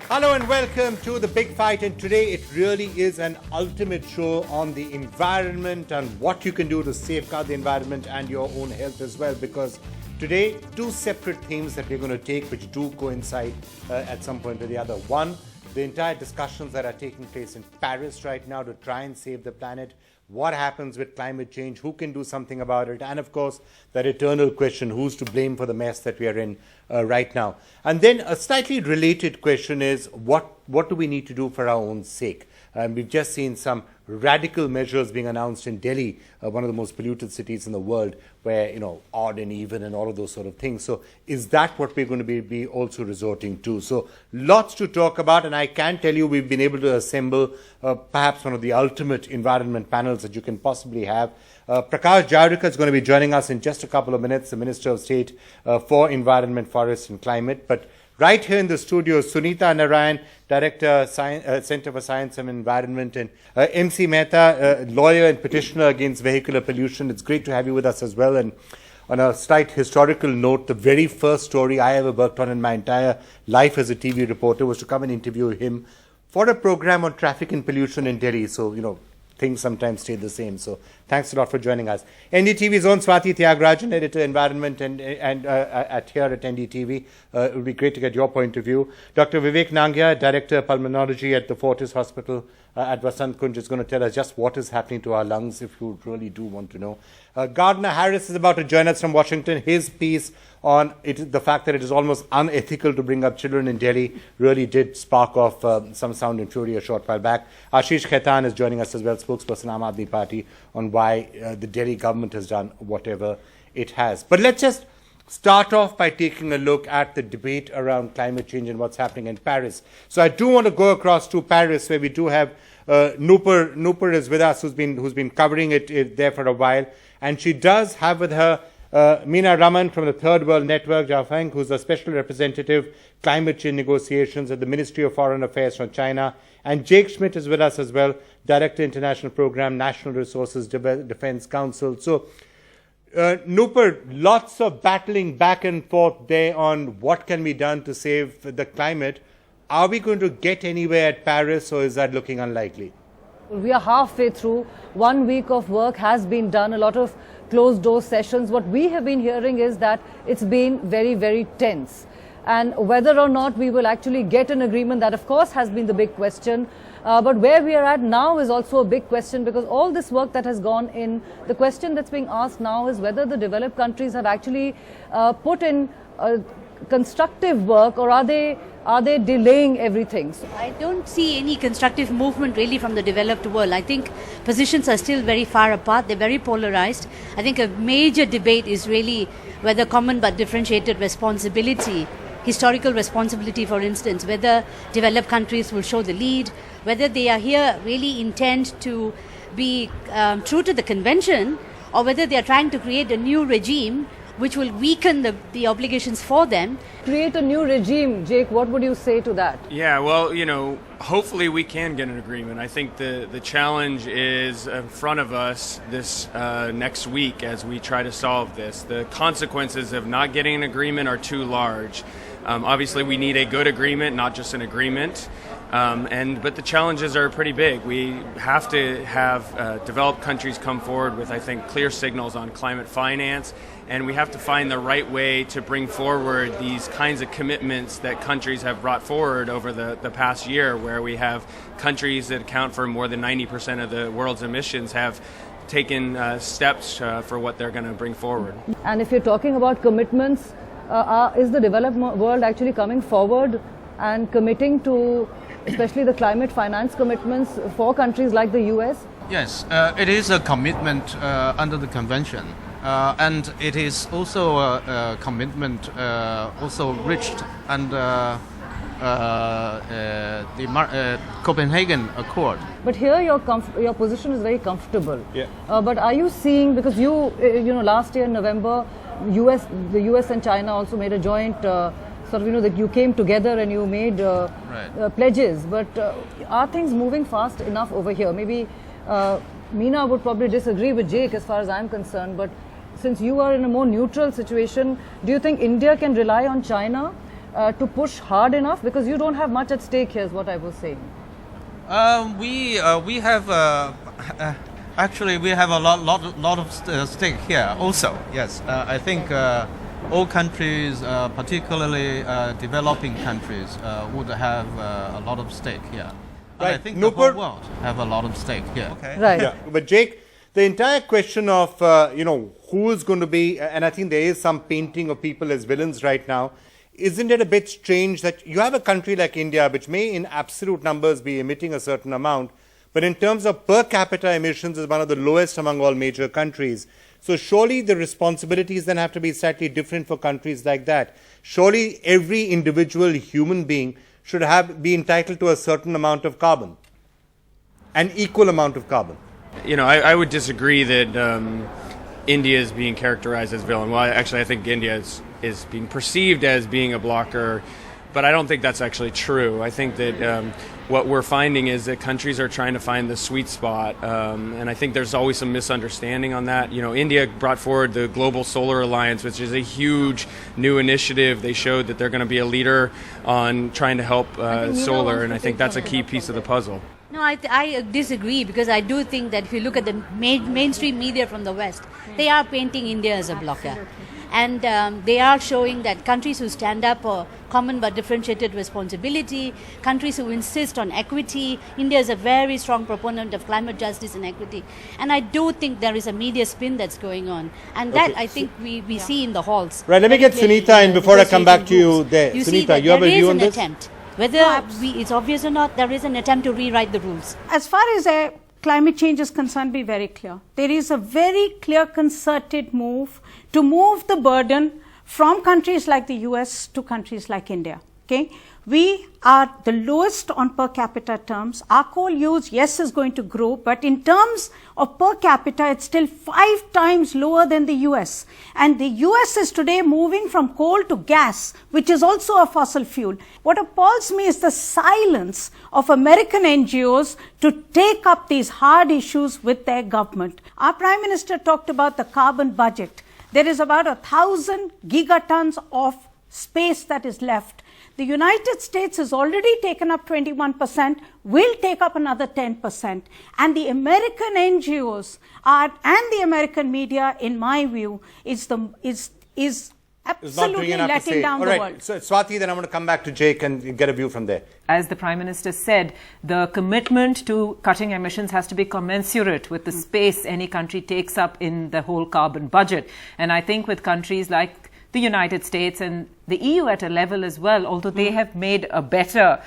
Hello and welcome to The Big Fight, and today it really is an ultimate show on the environment and what you can do to safeguard the environment and your own health as well, because today two separate themes that we're going to take which do coincide at some point or the other. One, the entire discussions that are taking place in Paris right now to try and save the planet. What happens with climate change? Who can do something about it? And of course, that eternal question, who's to blame for the mess that we are in right now? And then a slightly related question is, what do we need to do for our own sake? We've just seen some radical measures being announced in Delhi, one of the most polluted cities in the world, where, odd and even and all of those sort of things. So is that what we're going to be also resorting to? So lots to talk about, and I can tell you we've been able to assemble perhaps one of the ultimate environment panels that you can possibly have. Prakash Javadekar is going to be joining us in just a couple of minutes, the Minister of State for Environment, Forests and Climate. But right here in the studio, Sunita Narain, Director, Center for Science and Environment, and MC Mehta, lawyer and petitioner against vehicular pollution. It's great to have you with us as well. And on a slight historical note, the very first story I ever worked on in my entire life as a TV reporter was to come and interview him for a program on traffic and pollution in Delhi. So, things sometimes stay the same. So thanks a lot for joining us. NDTV's own Swati Tyagarajan, editor environment and here at NDTV. It would be great to get your point of view. Dr. Vivek Nangia, director pulmonology at the Fortis Hospital at Vasant Kunj, is going to tell us just what is happening to our lungs, if you really do want to know. Gardner Harris is about to join us from Washington. His piece on the fact that it is almost unethical to bring up children in Delhi really did spark off some sound and fury a short while back. Ashish Khaitan is joining us as well, spokesperson Aam Aadmi Party, on why the Delhi government has done whatever it has. But let's just start off by taking a look at the debate around climate change and what's happening in Paris. So I do want to go across to Paris, where we do have Noopur is with us, who's been covering it there for a while, and she does have with her Meena Raman from the Third World Network, Jiafeng, who's a special representative climate change negotiations at the Ministry of Foreign Affairs from China, and Jake Schmidt is with us as well, Director International Program, National Resources Defense Council. So Noopur, lots of battling back and forth there on what can be done to save the climate. Are we going to get anywhere at Paris, or is that looking unlikely? We are halfway through. 1 week of work has been done, a lot of closed-door sessions. What we have been hearing is that it's been very, very tense. And whether or not we will actually get an agreement, that of course has been the big question. But where we are at now is also a big question, because all this work that has gone in, the question that's being asked now is whether the developed countries have actually put in constructive work, or are they delaying everything? I don't see any constructive movement really from the developed world. I think positions are still very far apart. They're very polarized. I think a major debate is really whether common but differentiated responsibility, historical responsibility, for instance, whether developed countries will show the lead, whether they are here really intend to be true to the convention, or whether they are trying to create a new regime which will weaken the obligations for them. Create a new regime. Jake, what would you say to that? Yeah, well, hopefully we can get an agreement. I think the challenge is in front of us this next week as we try to solve this. The consequences of not getting an agreement are too large. Obviously, we need a good agreement, not just an agreement. But the challenges are pretty big. We have to have developed countries come forward with, I think, clear signals on climate finance, and we have to find the right way to bring forward these kinds of commitments that countries have brought forward over the past year, where we have countries that account for more than 90% of the world's emissions have taken steps for what they're going to bring forward. And if you're talking about commitments, is the developed world actually coming forward and committing to especially the climate finance commitments for countries like the US? Yes, it is a commitment under the convention. And it is also a commitment also reached under the Copenhagen Accord. But here your position is very comfortable. Yeah. But are you seeing, because you last year in November, the US and China also made a joint that you came together and you made pledges. But are things moving fast enough over here? Maybe Meena would probably disagree with Jake as far as I'm concerned, but since you are in a more neutral situation, do you think India can rely on China to push hard enough? Because you don't have much at stake here, is what I was saying. We have actually we have a lot of stake here also. Yes, I think all countries, particularly developing countries, would have a lot of stake here. Right. I think the whole world have a lot of stake here. Okay. Right. Yeah. But Jake, the entire question of who is going to be, and I think there is some painting of people as villains right now. Isn't it a bit strange that you have a country like India, which may in absolute numbers be emitting a certain amount, but in terms of per capita emissions is one of the lowest among all major countries. So surely the responsibilities then have to be slightly different for countries like that. Surely every individual human being should be entitled to a certain amount of carbon, an equal amount of carbon. I would disagree that India is being characterized as villain. Well, actually, I think India is being perceived as being a blocker, but I don't think that's actually true. I think that what we're finding is that countries are trying to find the sweet spot, and I think there's always some misunderstanding on that. India brought forward the Global Solar Alliance, which is a huge new initiative. They showed that they're going to be a leader on trying to help solar, and I think that's a key piece of the puzzle. No, I disagree, because I do think that if you look at the mainstream media from the West, they are painting India as a blocker. And they are showing that countries who stand up for common but differentiated responsibility, countries who insist on equity. India is a very strong proponent of climate justice and equity. And I do think there is a media spin that's going on. And that I think we see in the halls. Right, let me get Sunita in before I come back to you there. Sunita, you have a view on this? Attempt. Whether it's obvious or not, there is an attempt to rewrite the rules. As far as climate change is concerned, be very clear. There is a very clear concerted move to move the burden from countries like the US to countries like India. Okay, we are the lowest on per capita terms. Our coal use, yes, is going to grow, but in terms of per capita, it's still 5 times lower than the US. And the US is today moving from coal to gas, which is also a fossil fuel. What appalls me is the silence of American NGOs to take up these hard issues with their government. Our Prime Minister talked about the carbon budget. There is about 1,000 gigatons of space that is left. The United States has already taken up 21%, will take up another 10%. And the American NGOs and the American media, in my view, is absolutely letting down the world. So Swati, then I'm going to come back to Jake and get a view from there. As the Prime Minister said, the commitment to cutting emissions has to be commensurate with the space any country takes up in the whole carbon budget. And I think with countries like the United States and the EU at a level as well, although they have made a better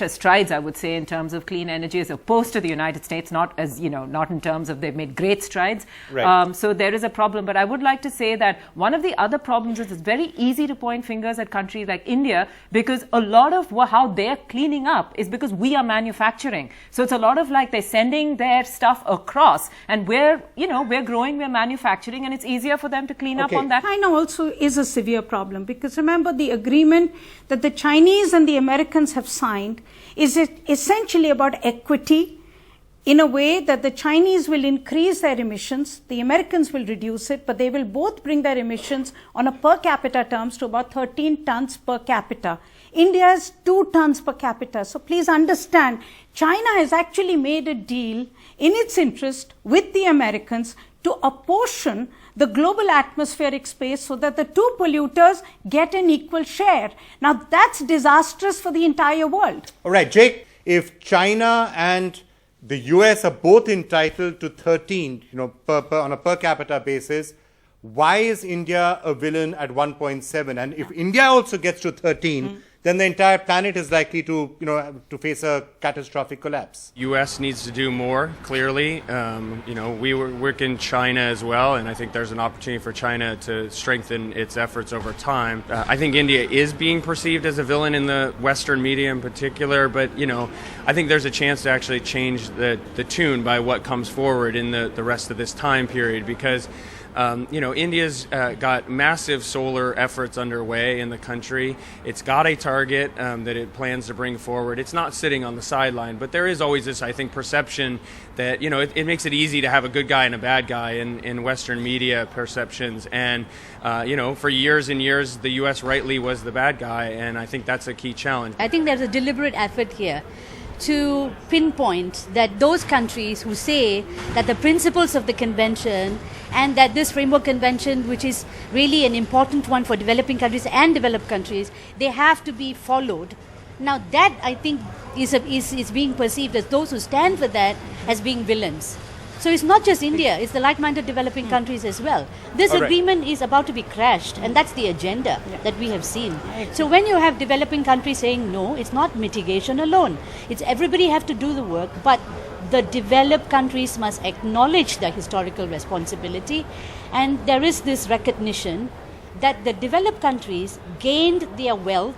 strides, I would say, in terms of clean energy as opposed to the United States, not in terms of they've made great strides. Right. So there is a problem. But I would like to say that one of the other problems is it's very easy to point fingers at countries like India, because a lot of how they're cleaning up is because we are manufacturing. So it's a lot of like they're sending their stuff across, and we're growing, we're manufacturing, and it's easier for them to clean up on that. China also is a severe problem, because remember, the agreement that the Chinese and the Americans have signed is essentially about equity, in a way that the Chinese will increase their emissions, the Americans will reduce it, but they will both bring their emissions on a per capita terms to about 13 tons per capita. India is 2 tons per capita. So please understand, China has actually made a deal in its interest with the Americans to apportion the global atmospheric space so that the two polluters get an equal share. Now that's disastrous for the entire world. All right, Jake, if China and the US are both entitled to 13, on a per capita basis, why is India a villain at 1.7? And if India also gets to 13, then the entire planet is likely to face a catastrophic collapse. U.S. needs to do more, clearly. We work in China as well, and I think there's an opportunity for China to strengthen its efforts over time. I think India is being perceived as a villain in the Western media in particular, but, I think there's a chance to actually change the tune by what comes forward in the rest of this time period, because India's got massive solar efforts underway in the country. It's got a target that it plans to bring forward. It's not sitting on the sideline, but there is always this, I think, perception that, it makes it easy to have a good guy and a bad guy in Western media perceptions. And, for years and years, the U.S. rightly was the bad guy, and I think that's a key challenge. I think there's a deliberate effort here to pinpoint that those countries who say that the principles of the convention and that this framework convention, which is really an important one for developing countries and developed countries, they have to be followed. Now that, I think, is being perceived as those who stand for that as being villains. So it's not just India, it's the like-minded developing countries as well. This agreement is about to be crashed, and that's the agenda that we have seen. So when you have developing countries saying no, it's not mitigation alone. It's everybody have to do the work, but the developed countries must acknowledge their historical responsibility, and there is this recognition that the developed countries gained their wealth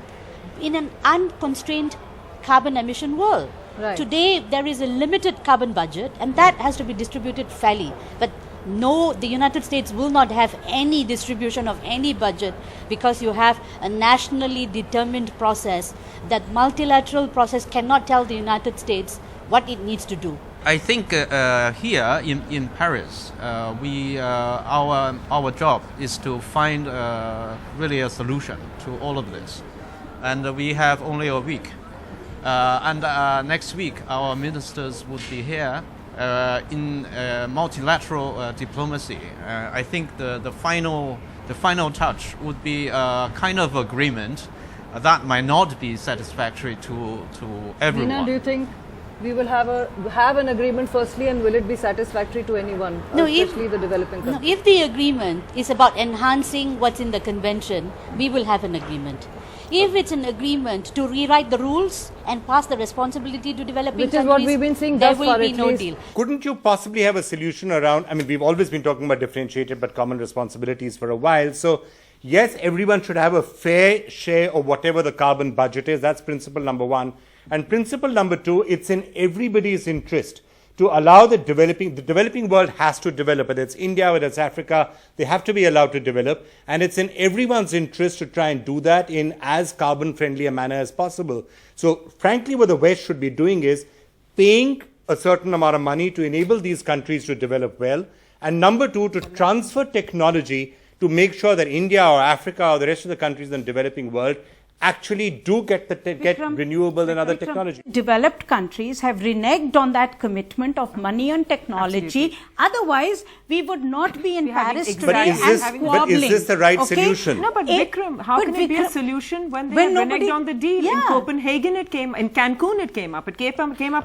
in an unconstrained carbon emission world. Right. Today, there is a limited carbon budget, and that has to be distributed fairly. But no, the United States will not have any distribution of any budget because you have a nationally determined process. That multilateral process cannot tell the United States what it needs to do. I think here in Paris, our job is to find really a solution to all of this, and we have only a week. And next week, our ministers would be here in multilateral diplomacy. I think the final touch would be a kind of agreement that might not be satisfactory to everyone. Nina, do you think we will have an agreement firstly, and will it be satisfactory to anyone, especially the developing countries? No, if the agreement is about enhancing what's in the convention, we will have an agreement. If it's an agreement to rewrite the rules and pass the responsibility to developing countries, which is what we've been seeing there thus will far, be at no least. deal. Couldn't you possibly have a solution around, we've always been talking about differentiated but common responsibilities for a while. So, yes, everyone should have a fair share of whatever the carbon budget is. That's principle number one. And principle number two, it's in everybody's interest to allow the developing world has to develop, whether it's India, whether it's Africa, they have to be allowed to develop. And it's in everyone's interest to try and do that in as carbon friendly a manner as possible. So frankly, what the West should be doing is paying a certain amount of money to enable these countries to develop well. And number two, to transfer technology to make sure that India or Africa or the rest of the countries in the developing world actually do get renewable and other technology. Developed countries have reneged on that commitment of money and technology. Absolutely. Otherwise, we would not be in Paris exactly. today But is this the right solution? No, but Vikram, how can it be a solution when they have reneged on the deal? In Copenhagen it came, in Cancun it came up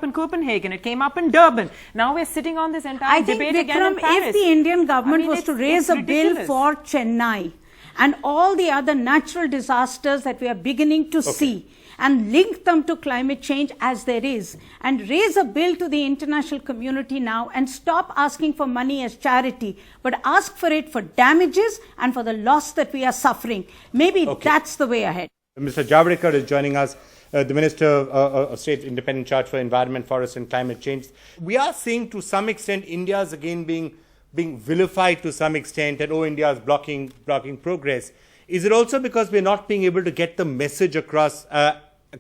in Copenhagen, it came up in Durban. Now we're sitting on this entire debate again in Paris. If the Indian government was to raise a bill for Chennai and all the other natural disasters that we are beginning to see, and link them to climate change as there is, and raise a bill to the international community now and stop asking for money as charity, but ask for it for damages and for the loss that we are suffering. Maybe that's the way ahead. Mr. Javadekar is joining us, the Minister of State Independent Charge for Environment, Forest and Climate Change. We are seeing to some extent India is again being vilified to some extent, that India is blocking progress. Is it also because we're not being able to get the message across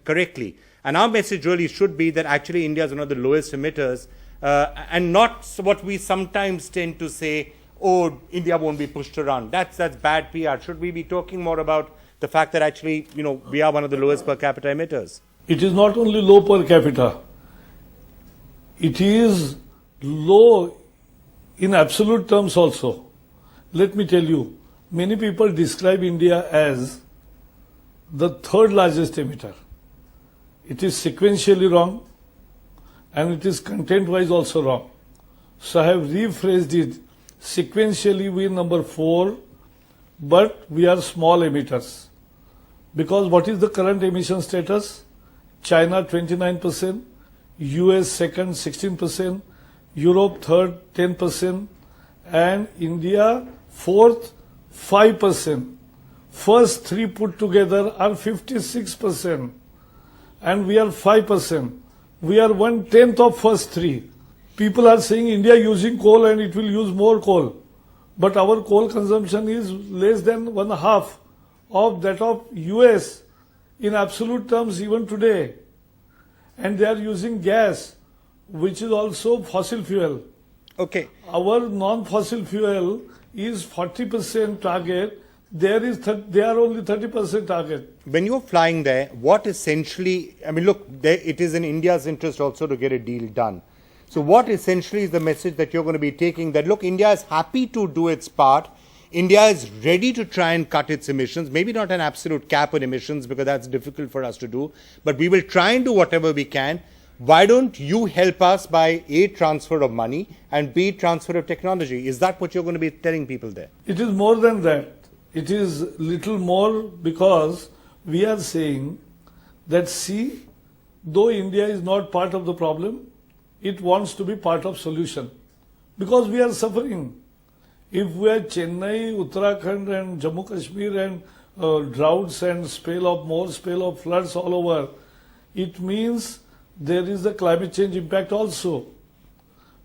correctly? And our message really should be that actually India is one of the lowest emitters, and not what we sometimes tend to say, India won't be pushed around. That's bad PR. Should we be talking more about the fact that actually, we are one of the lowest per capita emitters? It is not only low per capita. It is low in absolute terms also. Let me tell you, many people describe India as the third largest emitter. It is sequentially wrong, and it is content-wise also wrong. So I have rephrased it. Sequentially we are number 4, but we are small emitters. Because what is the current emission status? China 29%, US second 16%, Europe third 10%, and India fourth 5%. First 3 put together are 56%, and we are 5%. We are 1/10 of first 3. People are saying India using coal and it will use more coal, but our coal consumption is less than 1/2 of that of US in absolute terms even today. And they are using gas, which is also fossil fuel. Okay. Our non-fossil fuel is 40% target. They are only 30% target. When you're flying there, what essentially, I mean, look, it is in India's interest also to get a deal done. So what essentially is the message that you're going to be taking, that look, India is happy to do its part. India is ready to try and cut its emissions, maybe not an absolute cap on emissions because that's difficult for us to do, but we will try and do whatever we can. Why don't you help us by A, transfer of money, and B, transfer of technology? Is that what you're going to be telling people there? It is more than that. It is little more, because we are saying that, see, though India is not part of the problem, it wants to be part of solution, because we are suffering. If we are Chennai, Uttarakhand and Jammu Kashmir and droughts and more spell of floods all over, it means there is a climate change impact also.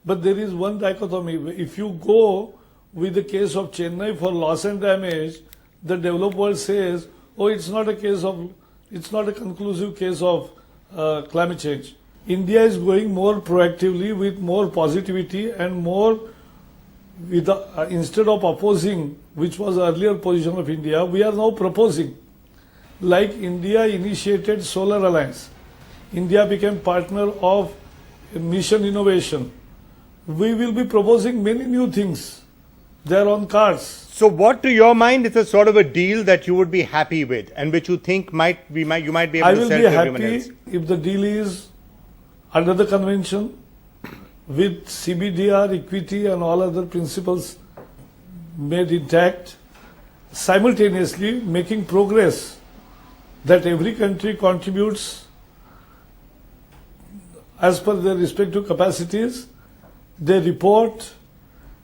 But there is one dichotomy. If you go with the case of Chennai for loss and damage, the developed world says, oh, it's not a conclusive case of climate change. India is going more proactively with more positivity and more with instead of opposing, which was the earlier position of India, we are now proposing. Like India initiated Solar Alliance. India became partner of Mission Innovation. We will be proposing many new things. They are on cards. So what, to your mind, is a sort of a deal that you would be happy with and which you think you might be able to sell to everyone else? I will be happy if the deal is under the convention with CBDR, equity and all other principles made intact, simultaneously making progress, that every country contributes as per their respective capacities, they report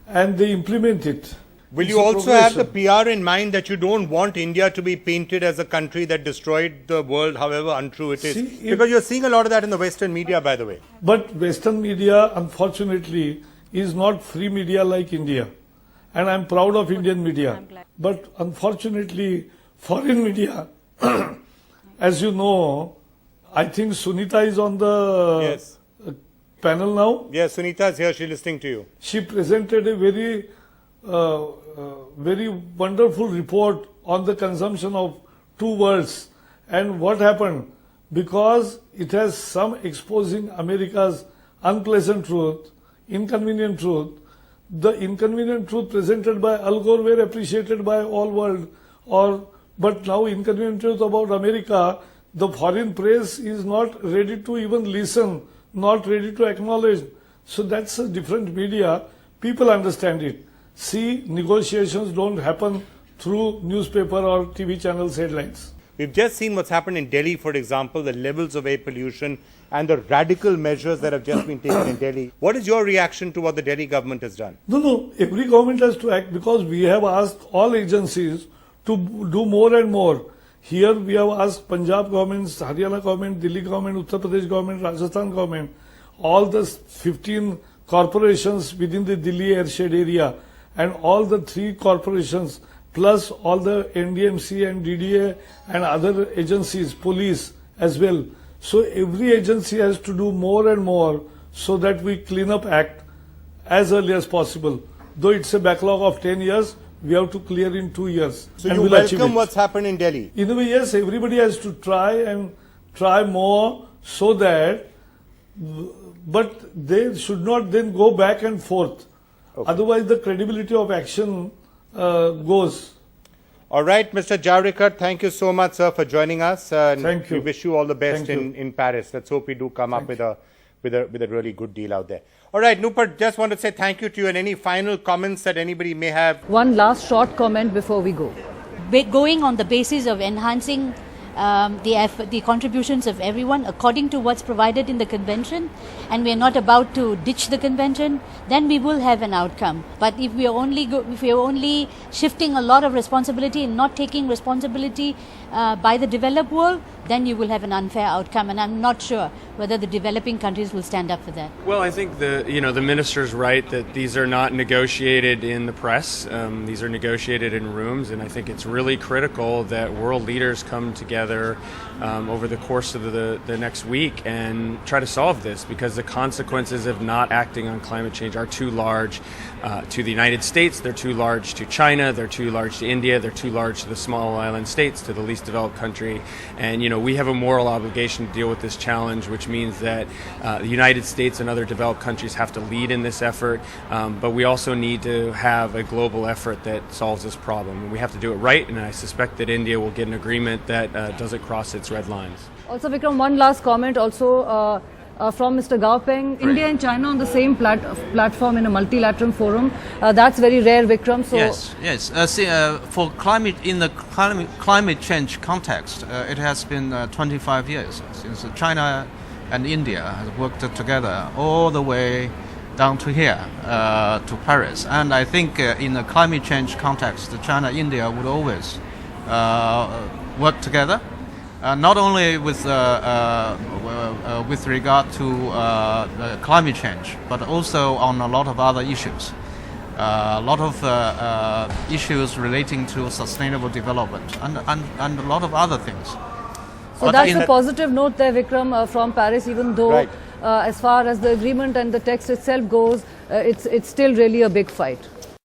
and they implement it. Will you also have the PR in mind that you don't want India to be painted as a country that destroyed the world, however untrue it is? Because you're seeing a lot of that in the Western media, by the way. But Western media, unfortunately, is not free media like India. And I'm proud of Indian media. But unfortunately, foreign media, as you know, I think Sunita is on the panel now. Yes, Sunita is here. She's listening to you. She presented a very wonderful report on the consumption of 2 worlds. And what happened? Because it has some exposing America's unpleasant truth, inconvenient truth. The inconvenient truth presented by Al Gore were appreciated by all world. But now inconvenient truth about America, the foreign press is not ready to even listen, not ready to acknowledge. So that's a different media. People understand it. See, negotiations don't happen through newspaper or TV channels headlines. We've just seen what's happened in Delhi, for example, the levels of air pollution and the radical measures that have just been taken in Delhi. What is your reaction to what the Delhi government has done? No, every government has to act, because we have asked all agencies to do more and more. Here we have asked Punjab government, Haryana government, Delhi government, Uttar Pradesh government, Rajasthan government, all the 15 corporations within the Delhi airshed area, and all the 3 corporations plus all the NDMC and DDA and other agencies, police as well. So every agency has to do more and more so that we clean up act as early as possible. Though it's a backlog of 10 years, we have to clear in 2 years. So you welcome what's happened in Delhi? In a way, yes, everybody has to try more so that, but they should not then go back and forth. Okay. Otherwise, the credibility of action goes. All right, Mr. Javadekar, thank you so much, sir, for joining us. Thank you. We wish you all the best in Paris. Let's hope we do come up with a really good deal out there. All right, Nupur, just want to say thank you to you, and any final comments that anybody may have. One last short comment before we go. Going on the basis of enhancing the contributions of everyone according to what's provided in the convention, and we are not about to ditch the convention, then we will have an outcome. But if we are only shifting a lot of responsibility and not taking responsibility by the developed world, then you will have an unfair outcome, and I'm not sure whether the developing countries will stand up for that. Well, I think the minister's right that these are not negotiated in the press. These are negotiated in rooms, and I think it's really critical that world leaders come together over the course of the next week and try to solve this, because the consequences of not acting on climate change are too large to the United States, they're too large to China, they're too large to India, they're too large to the small island states, to the least developed country. And we have a moral obligation to deal with this challenge, which means that the United States and other developed countries have to lead in this effort, but we also need to have a global effort that solves this problem. And we have to do it right, and I suspect that India will get an agreement that doesn't cross its red lines. Also, Vikram, one last comment also from Mr. Gao Peng. India and China on the same platform in a multilateral forum. That's very rare, Vikram. So yes. For climate change context, it has been 25 years since China and India have worked together all the way down to here, to Paris. And I think in a climate change context, China and India would always work together. Not only with regard to climate change, but also on a lot of other issues. A lot of issues relating to sustainable development and a lot lot of other things. So but that's a positive note there, Vikram, from Paris, even though Right. as far as the agreement and the text itself goes, it's still really a big fight.